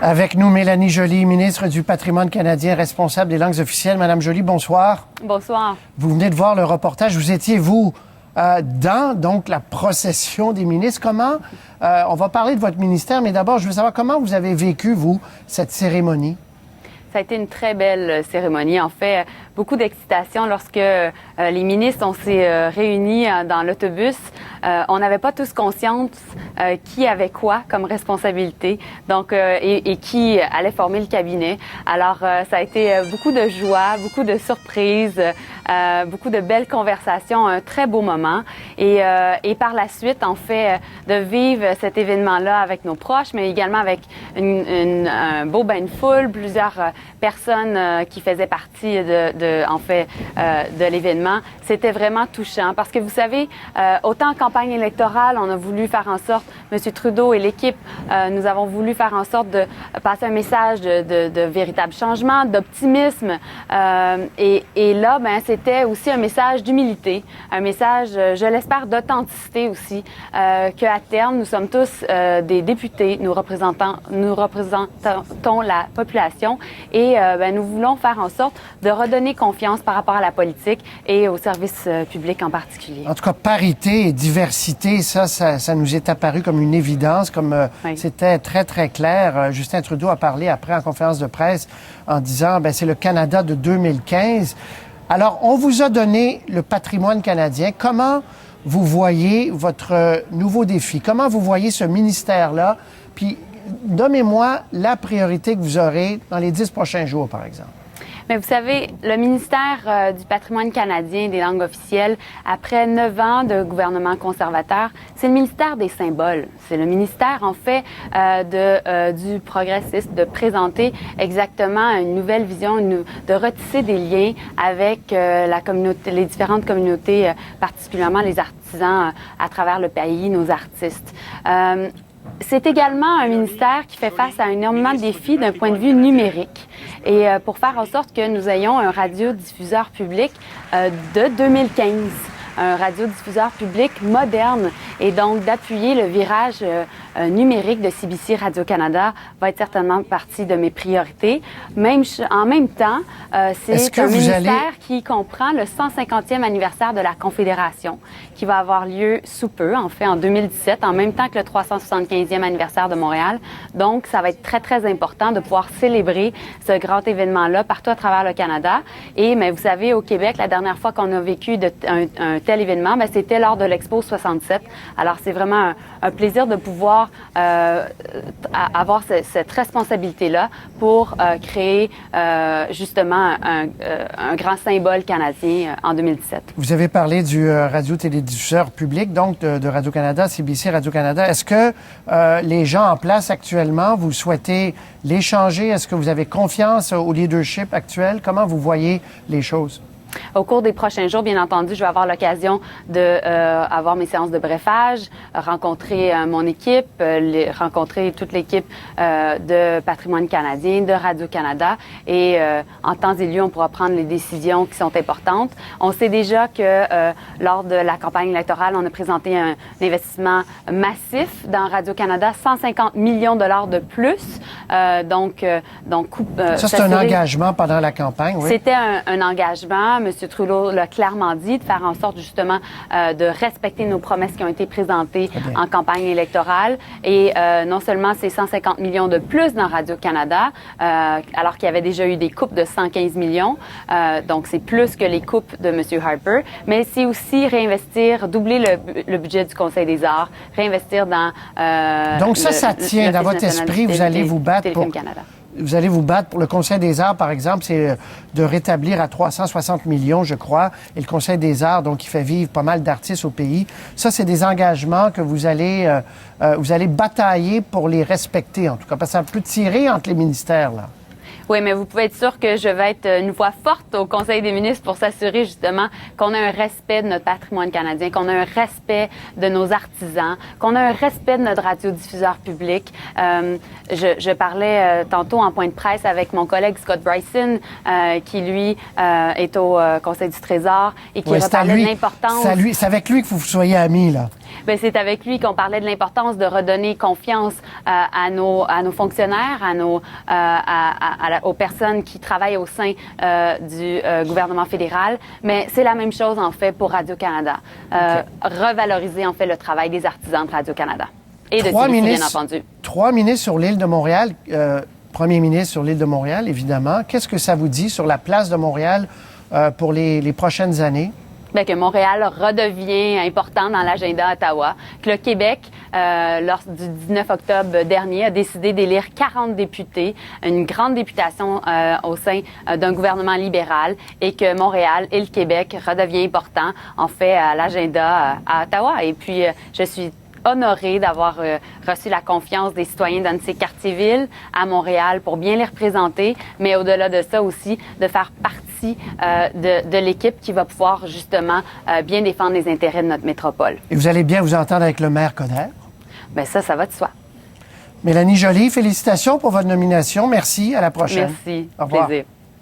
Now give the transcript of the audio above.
Avec nous, Mélanie Joly, ministre du Patrimoine canadien, responsable des langues officielles. Madame Joly, bonsoir. Bonsoir. Vous venez de voir le reportage. Vous étiez, vous, dans donc la procession des ministres. Comment, on va parler de votre ministère, mais d'abord, je veux savoir comment vous avez vécu, vous, cette cérémonie? Ça a été une très belle cérémonie. En fait, beaucoup d'excitation lorsque les ministres, on s'est réunis dans l'autobus. On n'avait pas tous conscience qui avait quoi comme responsabilité, donc et qui allait former le cabinet. Alors, ça a été beaucoup de joie, beaucoup de surprises, beaucoup de belles conversations, un très beau moment. Et par la suite, en fait, de vivre cet événement-là avec nos proches, mais également avec un beau bain de foule, plusieurs personnes qui faisaient partie de l'événement. C'était vraiment touchant parce que vous savez, autant en campagne électorale, on a voulu faire en sorte, M. Trudeau et l'équipe, nous avons voulu faire en sorte de passer un message de véritable changement, d'optimisme. Et là, ben, c'était aussi un message d'humilité, un message, je l'espère, d'authenticité aussi, qu'à terme, nous sommes tous des députés, nous représentons la population et ben, nous voulons faire en sorte de redonner confiance par rapport à la politique et au service public en particulier. En tout cas, parité et diversité, ça nous est apparu comme une évidence, comme oui. C'était très, très clair. Justin Trudeau a parlé après en conférence de presse en disant, ben c'est le Canada de 2015. Alors, on vous a donné le patrimoine canadien. Comment vous voyez votre nouveau défi? Comment vous voyez ce ministère-là? Puis, nommez-moi la priorité que vous aurez dans les 10 prochains jours, par exemple. Mais vous savez, le ministère du patrimoine canadien et des langues officielles, après 9 ans de gouvernement conservateur, c'est le ministère des symboles. C'est le ministère, en fait, du progressiste, de présenter exactement une nouvelle vision, de retisser des liens avec la communauté, les différentes communautés, particulièrement les artisans à travers le pays, nos artistes. C'est également un ministère qui fait face à énormément de défis d'un point de vue numérique. Et pour faire en sorte que nous ayons un radiodiffuseur public de 2015, un radiodiffuseur public moderne, et donc d'appuyer le virage numérique de CBC Radio-Canada va être certainement partie de mes priorités. En même temps, c'est un ministère qui comprend le 150e anniversaire de la Confédération, qui va avoir lieu sous peu, en fait, en 2017, en même temps que le 375e anniversaire de Montréal. Donc, ça va être très, très important de pouvoir célébrer ce grand événement-là partout à travers le Canada. Et, mais vous savez, au Québec, la dernière fois qu'on a vécu un tel événement, ben, c'était lors de l'Expo 67. Alors, c'est vraiment un plaisir de pouvoir avoir cette responsabilité-là pour créer justement un grand symbole canadien en 2017. Vous avez parlé du radio-télédiffuseur public, donc de Radio-Canada, CBC Radio-Canada. Est-ce que les gens en place actuellement, vous souhaitez les changer? Est-ce que vous avez confiance au leadership actuel? Comment vous voyez les choses? Au cours des prochains jours, bien entendu, je vais avoir l'occasion d'avoir mes séances de brefage, rencontrer mon équipe, rencontrer toute l'équipe de Patrimoine canadien, de Radio-Canada. Et en temps et lieu, on pourra prendre les décisions qui sont importantes. On sait déjà que lors de la campagne électorale, on a présenté un investissement massif dans Radio-Canada, 150 millions de dollars de plus. Ça, c'est un engagement pendant la campagne, oui? C'était un engagement. M. Trudeau l'a clairement dit, de faire en sorte justement de respecter nos promesses qui ont été présentées en campagne électorale. Et non seulement c'est 150 millions de plus dans Radio-Canada, alors qu'il y avait déjà eu des coupes de 115 millions, donc c'est plus que les coupes de M. Harper, mais c'est aussi réinvestir, doubler le budget du Conseil des arts, réinvestir dans... donc ça tient dans votre esprit, vous allez vous battre pour... Vous allez vous battre pour le Conseil des arts, par exemple, c'est de rétablir à 360 millions, je crois, et le Conseil des arts, donc, qui fait vivre pas mal d'artistes au pays. Ça, c'est des engagements que vous allez batailler pour les respecter, en tout cas, parce que ça peut tirer entre les ministères, là. Oui, mais vous pouvez être sûr que je vais être une voix forte au Conseil des ministres pour s'assurer justement qu'on a un respect de notre patrimoine canadien, qu'on a un respect de nos artisans, qu'on a un respect de notre radiodiffuseur public. Je parlais tantôt en point de presse avec mon collègue Scott Bryson, qui lui est au Conseil du Trésor et qui reparlait de l'importance... C'est avec lui que vous soyez amis, là. Bien, c'est avec lui qu'on parlait de l'importance de redonner confiance à nos fonctionnaires, aux personnes qui travaillent au sein du gouvernement fédéral. Mais c'est la même chose, en fait, pour Radio-Canada. Revaloriser, en fait, le travail des artisans de Radio-Canada. Et de CBC, bien entendu. 3 ministres sur l'île de Montréal. Premier ministre sur l'île de Montréal, évidemment. Qu'est-ce que ça vous dit sur la place de Montréal pour les prochaines années? Bien, que Montréal redevient important dans l'agenda Ottawa, que le Québec, lors du 19 octobre dernier, a décidé d'élire 40 députés, une grande députation au sein d'un gouvernement libéral, et que Montréal et le Québec redevient important, en fait, à l'agenda à Ottawa. Et puis, je suis honorée d'avoir reçu la confiance des citoyens d'un de ces quartiers-villes à Montréal pour bien les représenter, mais au-delà de ça aussi, de faire partie de l'équipe qui va pouvoir justement bien défendre les intérêts de notre métropole. Et vous allez bien vous entendre avec le maire Coderre? Bien, ça va de soi. Mélanie Joly, félicitations pour votre nomination. Merci. À la prochaine. Merci. Au revoir. Plaisir.